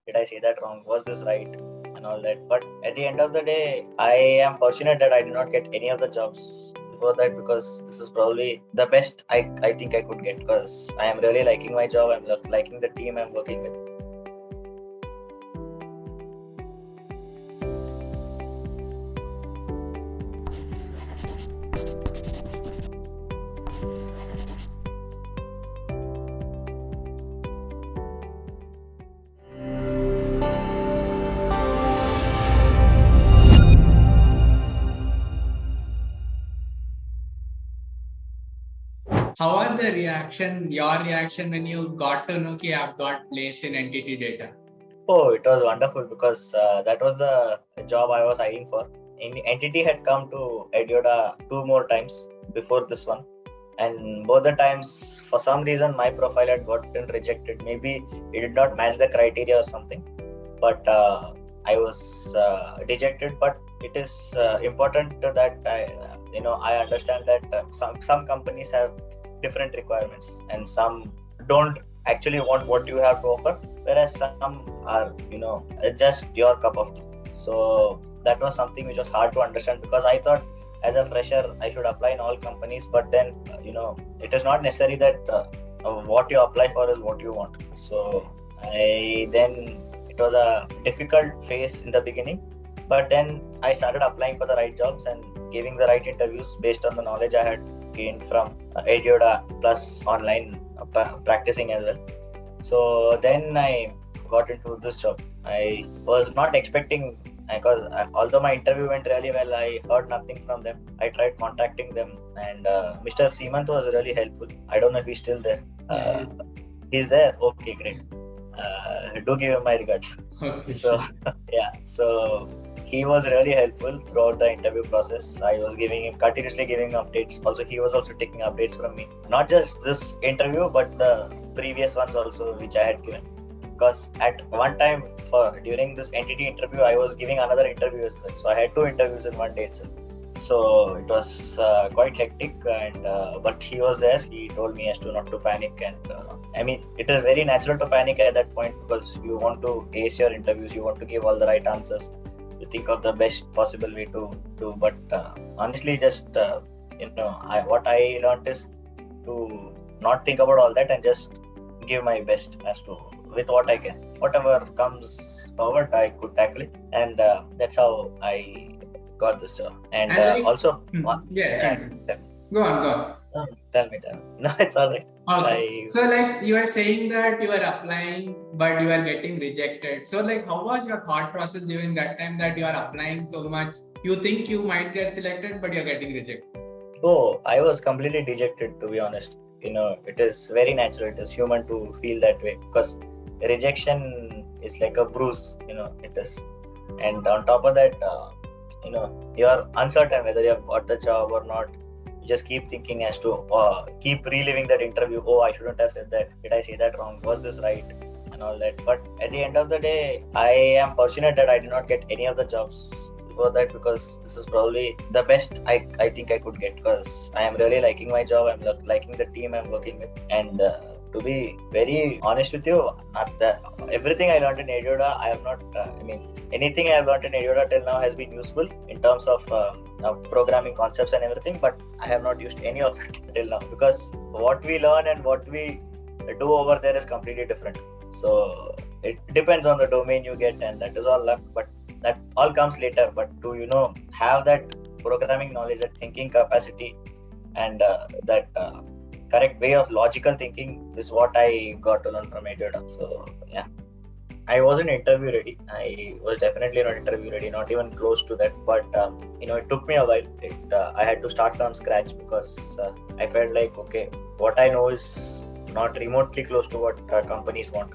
did I say that wrong? Was this right? And all that. But at the end of the day, I am fortunate that I did not get any of the jobs before that, because this is probably the best I think I could get, because I am really liking my job. I'm liking the team I'm working with. How was your reaction when you got to know that I've got placed in entity data? Oh, it was wonderful, because that was the job I was eyeing for. Entity had come to EdYoda 2 more times before this one, and both the times, for some reason, my profile had gotten rejected. Maybe it did not match the criteria or something, but I was dejected. But it is important that I understand that some companies have different requirements, and some don't actually want what you have to offer, whereas some are just your cup of tea. So that was something which was hard to understand, because I thought as a fresher I should apply in all companies, but then it is not necessary that what you apply for is what you want. So it was a difficult phase in the beginning, but then I started applying for the right jobs and giving the right interviews based on the knowledge I had gained from EdYoda plus online practicing as well. So then I got into this job. I was not expecting, because although my interview went really well, I heard nothing from them. I tried contacting them, and Mr. Seemant was really helpful. I don't know if he's still there. He's there? Okay, great. Do give him my regards. Okay. So so he was really helpful throughout the interview process. I was continuously giving updates. Also, he was also taking updates from me. Not just this interview, but the previous ones also, which I had given. Because at one time, during this entity interview, I was giving another interview as well. So I had 2 interviews in one day itself. So it was quite hectic, and but he was there. He told me as to not to panic, and it is very natural to panic at that point, because you want to ace your interviews, you want to give all the right answers, you think of the best possible way to do. But honestly, just what I learned is to not think about all that and just give my best as to with what I can. Whatever comes forward, I could tackle it, and that's how I got this job. And also, Go on. Tell me. No, it's all right. Okay. So you are saying that you are applying, but you are getting rejected. So how was your thought process during that time that you are applying so much? You think you might get selected, but you're getting rejected. Oh, I was completely dejected, to be honest. It is very natural. It is human to feel that way, because rejection is like a bruise. It is, and on top of that, you are uncertain whether you have got the job or not. You just keep thinking as to keep reliving that interview. Oh, I shouldn't have said that. Did I say that wrong? Was this right? And all that. But at the end of the day, I am fortunate that I did not get any of the jobs before that, because this is probably the best I think I could get, because I am really liking my job. I'm liking the team I'm working with, and to be very honest with you, everything I learned in EdYoda, I have not. Anything I have learned in EdYoda till now has been useful in terms of programming concepts and everything, but I have not used any of it till now, because what we learn and what we do over there is completely different. So it depends on the domain you get, and that is all luck. But that all comes later. But to have that programming knowledge, that thinking capacity, and that correct way of logical thinking is what I got to learn from EdYoda. So yeah, I wasn't interview ready. I was definitely not interview ready, not even close to that. But it took me a while. I had to start from scratch, because I felt like, okay, what I know is not remotely close to what companies want.